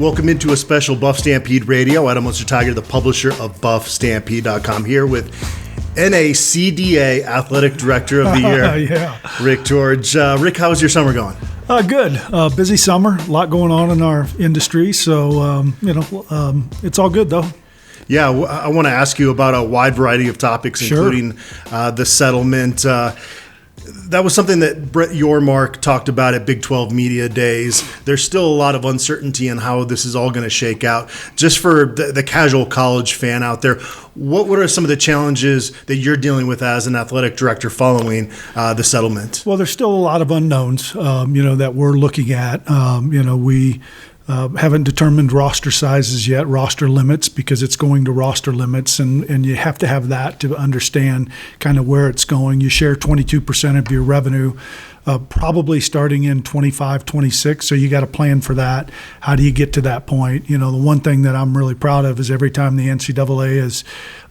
Welcome into a special BuffStampede Radio. Adam Munsterteiger, the publisher of BuffStampede.com, here with NACDA Athletic Director of the Year, Yeah. Rick George. Rick, how's your summer going? Good. Busy summer. A lot going on in our industry. So, it's all good, though. Yeah, I want to ask you about a wide variety of topics, including the settlement. That was something that Brett Yormark talked about at Big 12 Media Days. There's still a lot of uncertainty on how this is all going to shake out. Just for the casual college fan out there, what are some of the challenges that you're dealing with as an athletic director following the settlement? Well, there's still a lot of unknowns, that we're looking at. We haven't determined roster sizes yet, roster limits, because it's going to roster limits, and you have to have that to understand kind of where it's going. You share 22% of your revenue, probably starting in 25, 26, so you got to plan for that. How do you get to that point? The one thing that I'm really proud of is every time the NCAA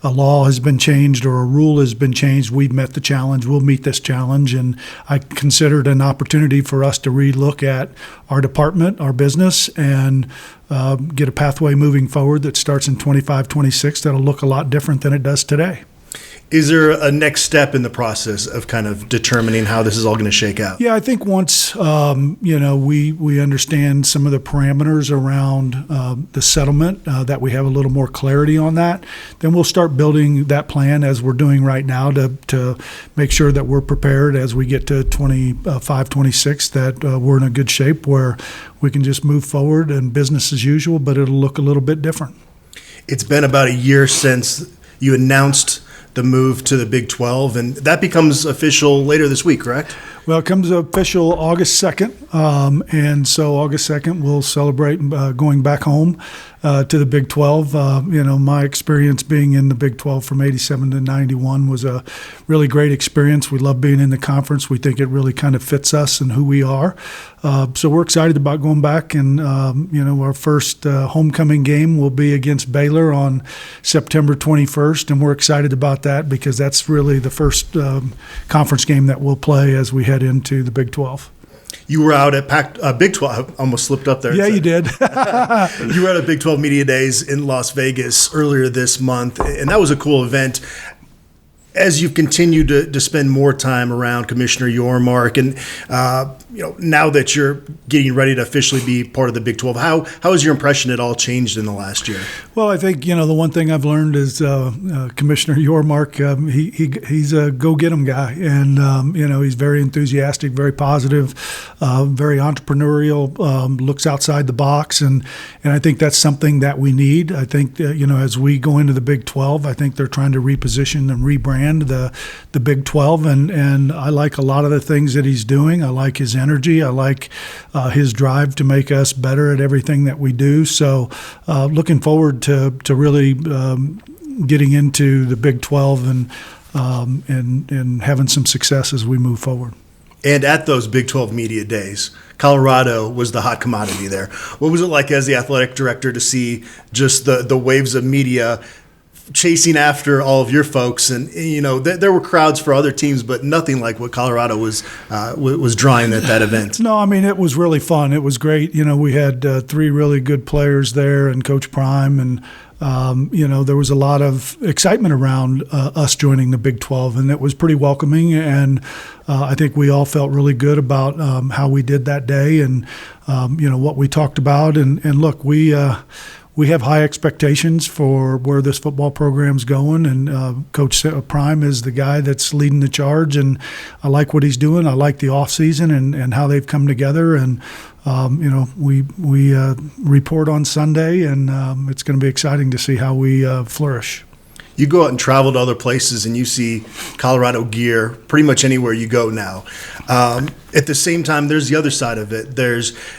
a law has been changed or a rule has been changed, we've met the challenge. We'll meet this challenge, and I consider it an opportunity for us to relook at our department, our business, and get a pathway moving forward that starts in 25, 26 that'll look a lot different than it does today. Is there a next step in the process of kind of determining how this is all going to shake out? Yeah, I think once we understand some of the parameters around the settlement, that we have a little more clarity on that, then we'll start building that plan as we're doing right now to make sure that we're prepared as we get to 25, 26, that we're in a good shape where we can just move forward and business as usual, but it'll look a little bit different. It's been about a year since you announced the move to the Big 12, and that becomes official later this week, correct? Well, it comes official August 2nd, and so August 2nd we'll celebrate going back home to the Big 12. My experience being in the Big 12 from 87 to 91 was a really great experience. We love being in the conference. We think it really kind of fits us and who we are. So we're excited about going back, and our first homecoming game will be against Baylor on September 21st, and we're excited about that because that's really the first conference game that we'll play as we head into the Big 12. You were out at Big 12. I almost slipped up there. Yeah, you did. You were at Big 12 Media Days in Las Vegas earlier this month, and that was a cool event. As you've continued to spend more time around Commissioner Yormark, and now that you're getting ready to officially be part of the Big 12, how has your impression at all changed in the last year? Well, I think the one thing I've learned is Commissioner Yormark. He's a go-get-'em guy, and he's very enthusiastic, very positive, very entrepreneurial. Looks outside the box, and I think that's something that we need. I think as we go into the Big 12, I think they're trying to reposition and rebrand the Big 12, and I like a lot of the things that he's doing. I like his energy. I like his drive to make us better at everything that we do. So looking forward to really getting into the Big 12 and having some success as we move forward. And at those Big 12 Media Days, Colorado was the hot commodity there. What was it like as the athletic director to see just the waves of media chasing after all of your folks? And there were crowds for other teams, but nothing like what Colorado was drawing at that event. No, I mean, it was really fun. It was great. We had three really good players there, and Coach Prime, and there was a lot of excitement around us joining the Big 12, and it was pretty welcoming. And I think we all felt really good about how we did that day, and what we talked about. And look, we have high expectations for where this football program's going, and Coach Prime is the guy that's leading the charge, and I like what he's doing. I like the offseason and how they've come together, and we report on Sunday, and it's going to be exciting to see how we flourish. You go out and travel to other places, and you see Colorado gear pretty much anywhere you go now. At the same time, there's the other side of it.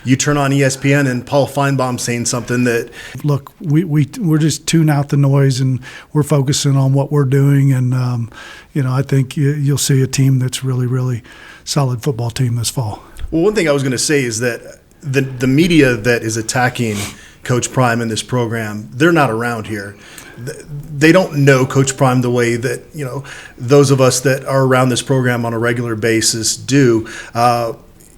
You turn on ESPN, and Paul Feinbaum saying something that, look, we're just tuning out the noise, and we're focusing on what we're doing. And I think you'll see a team that's really, really solid football team this fall. Well, one thing I was going to say is that the media that is attacking Coach Prime in this program, they're not around here. They don't know Coach Prime the way that those of us that are around this program on a regular basis do.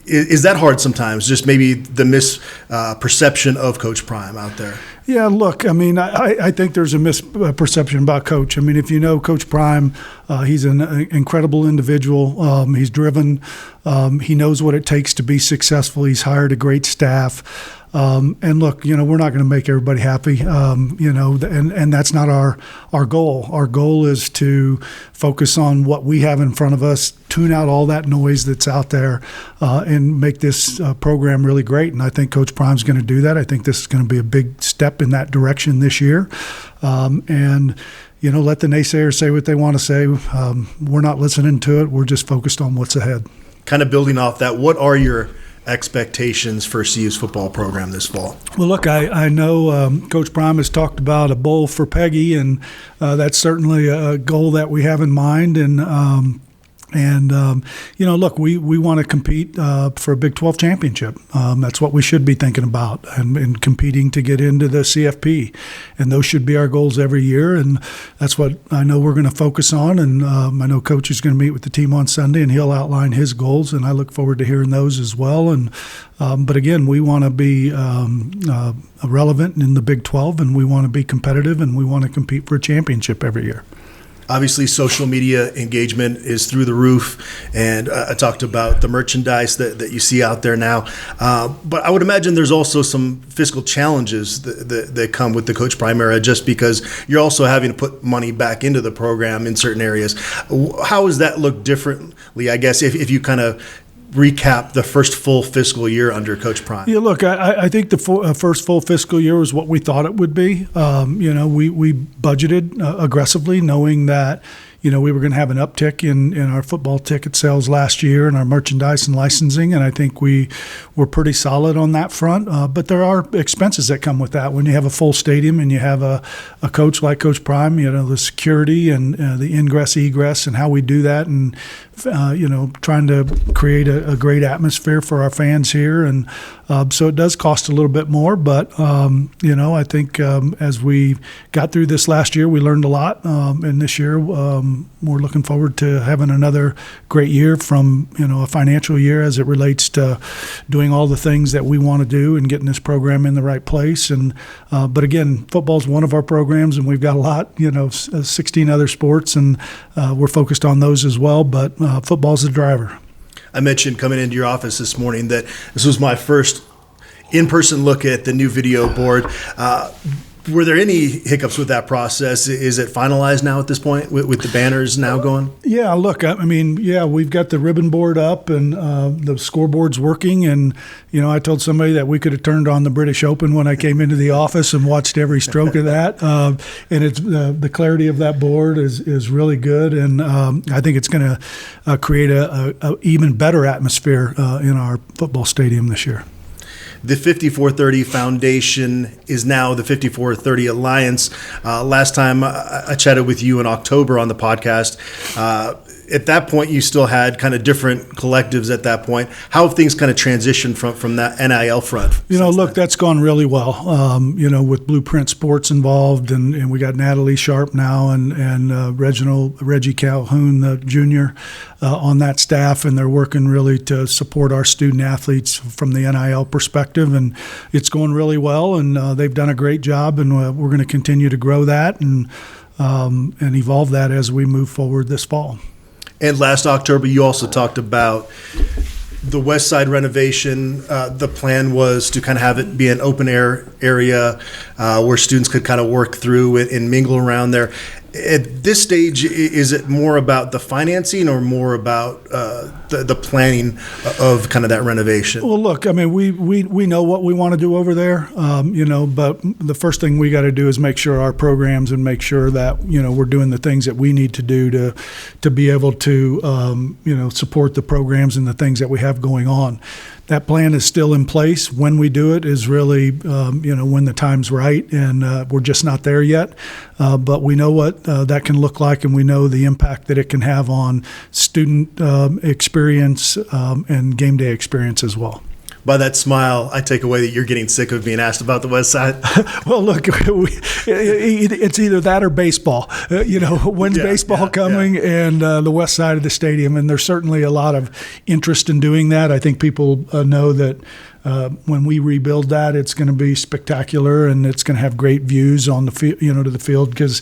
Is that hard sometimes? Just maybe the misperception of Coach Prime out there. Yeah, look, I mean, I think there's a misperception about Coach. I mean, if you know Coach Prime, he's an incredible individual. He's driven. He knows what it takes to be successful. He's hired a great staff. And look, we're not going to make everybody happy, and that's not our goal. Our goal is to focus on what we have in front of us, tune out all that noise that's out there, and make this program really great. And I think Coach Prime's going to do that. I think this is going to be a big step in that direction this year. And let the naysayers say what they want to say. We're not listening to it. We're just focused on what's ahead. Kind of building off that, what are your expectations for CU's football program this fall? Well, look, I know Coach Prime has talked about a bowl for Peggy, and that's certainly a goal that we have in mind. Look, we want to compete for a Big 12 championship. That's what we should be thinking about, and competing to get into the CFP. And those should be our goals every year, and that's what I know we're going to focus on. And I know Coach is going to meet with the team on Sunday, and he'll outline his goals, and I look forward to hearing those as well. And but again, we want to be relevant in the Big 12, and we want to be competitive, and we want to compete for a championship every year. Obviously, social media engagement is through the roof, and I talked about the merchandise that you see out there now. But I would imagine there's also some fiscal challenges that come with the Coach Prime era, just because you're also having to put money back into the program in certain areas. How does that look differently, I guess, if you kind of recap the first full fiscal year under Coach Prime? Yeah, look, I think the first full fiscal year was what we thought it would be. We budgeted aggressively, knowing that we were going to have an uptick in our football ticket sales last year and our merchandise and licensing, and I think we were pretty solid on that front. But there are expenses that come with that. When you have a full stadium and you have a coach like Coach Prime, the security and the ingress, egress, and how we do that, and trying to create a great atmosphere for our fans here. And so it does cost a little bit more, but I think as we got through this last year, we learned a lot, and this year we're looking forward to having another great year from a financial year as it relates to doing all the things that we want to do and getting this program in the right place. And but again, football's one of our programs, and we've got a lot, 16 other sports, and we're focused on those as well. But football's the driver. I mentioned coming into your office this morning that this was my first in-person look at the new video board. Were there any hiccups with that process? Is it finalized now at this point with the banners now going? Yeah, look, I mean, we've got the ribbon board up, and the scoreboard's working. And, I told somebody that we could have turned on the British Open when I came into the office and watched every stroke of that. And it's the clarity of that board is really good. And I think it's going to create a even better atmosphere in our football stadium this year. The 5430 Foundation is now the 5430 Alliance. Last time I chatted with you in October on the podcast, at that point you still had kind of different collectives at that point. How have things kind of transitioned from that NIL front? Look, that's gone really well. With Blueprint Sports involved, and we got Natalie Sharp now and Reggie Calhoun, the junior, on that staff, and they're working really to support our student athletes from the NIL perspective, and it's going really well, and they've done a great job, and we're going to continue to grow that and evolve that as we move forward this fall. And last October, you also talked about the West Side renovation. The plan was to kind of have it be an open air area where students could kind of work through it and mingle around there. At this stage, is it more about the financing or more about the planning of kind of that renovation? Well, look, I mean, we know what we want to do over there, but the first thing we got to do is make sure our programs and make sure that, we're doing the things that we need to do to be able to, support the programs and the things that we have going on. That plan is still in place. When we do it is really, when the time's right, and we're just not there yet. But we know what that can look like, and we know the impact that it can have on student experience and game day experience as well. By that smile, I take away that you're getting sick of being asked about the West Side. Well, look, it's either that or baseball. When's baseball coming and the west side of the stadium? And there's certainly a lot of interest in doing that. I think people know that when we rebuild that, it's going to be spectacular and it's going to have great views on the to the field, because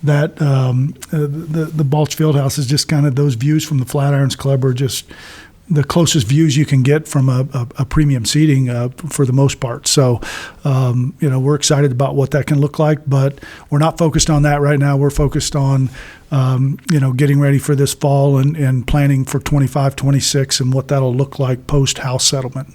that the Balch Fieldhouse is just kind of, those views from the Flatirons Club are just the closest views you can get from a premium seating for the most part. So, we're excited about what that can look like, but we're not focused on that right now. We're focused on, getting ready for this fall and planning for 25, 26 and what that'll look like post-house settlement.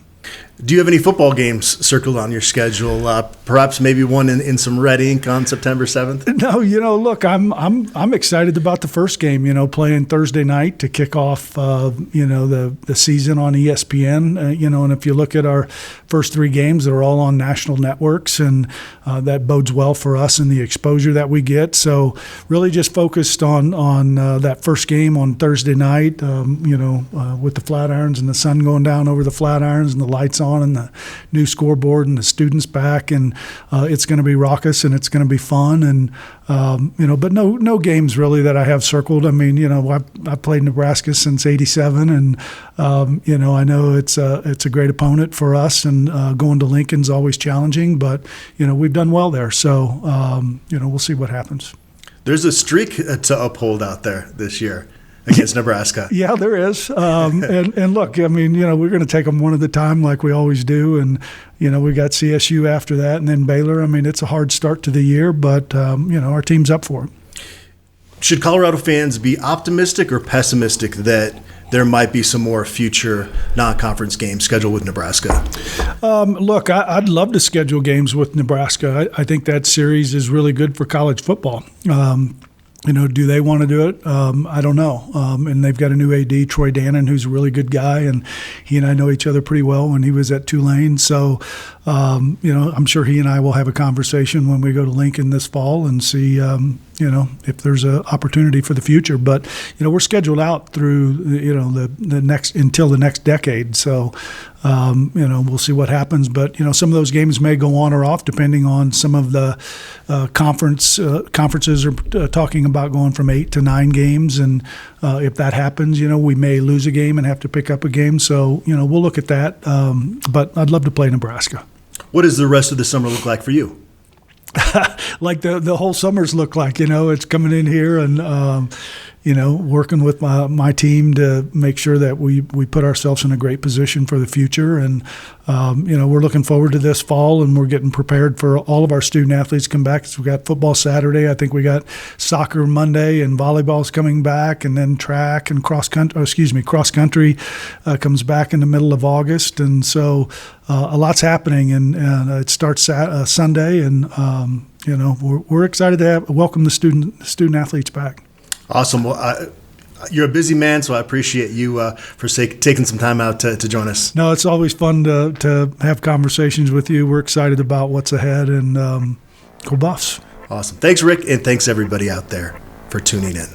Do you have any football games circled on your schedule? Perhaps maybe one in some red ink on September 7th? No, look, I'm excited about the first game, playing Thursday night to kick off, the season on ESPN. And if you look at our first three games, they're all on national networks, and that bodes well for us and the exposure that we get. So really just focused on that first game on Thursday night, with the Flatirons and the sun going down over the Flatirons and the lights on and the new scoreboard and the students back, and it's going to be raucous and it's going to be fun, and but no games really that I have circled. I mean, I played Nebraska since '87, and I know it's a great opponent for us, and going to Lincoln's always challenging, but we've done well there, so we'll see what happens. There's a streak to uphold out there this year against Nebraska. Yeah, there is. And look, I mean, we're going to take them one at a time like we always do. And, we got CSU after that and then Baylor. I mean, it's a hard start to the year, but, our team's up for it. Should Colorado fans be optimistic or pessimistic that there might be some more future non-conference games scheduled with Nebraska? Look, I'd love to schedule games with Nebraska. I think that series is really good for college football. Do they want to do it? I don't know. And they've got a new AD, Troy Dannon, who's a really good guy, and he and I know each other pretty well when he was at Tulane. So, I'm sure he and I will have a conversation when we go to Lincoln this fall and see, if there's an opportunity for the future. But, we're scheduled out through, the next until the next decade. So, we'll see what happens. But, some of those games may go on or off depending on some of the conferences are talking about going from 8 to 9 games. And if that happens, we may lose a game and have to pick up a game. So, we'll look at that. But I'd love to play Nebraska. What does the rest of the summer look like for you? Like the whole summers look like, it's coming in here and, working with my team to make sure that we put ourselves in a great position for the future. And, we're looking forward to this fall, and we're getting prepared for all of our student athletes to come back. So we got football Saturday. I think we got soccer Monday, and volleyball's coming back, and then track and cross country comes back in the middle of August. And so a lot's happening, and it starts Sunday, and, we're excited to welcome the student athletes back. Awesome. Well, you're a busy man, so I appreciate you for taking some time out to join us. No, it's always fun to have conversations with you. We're excited about what's ahead, and go Buffs. Awesome. Thanks, Rick, and thanks everybody out there for tuning in.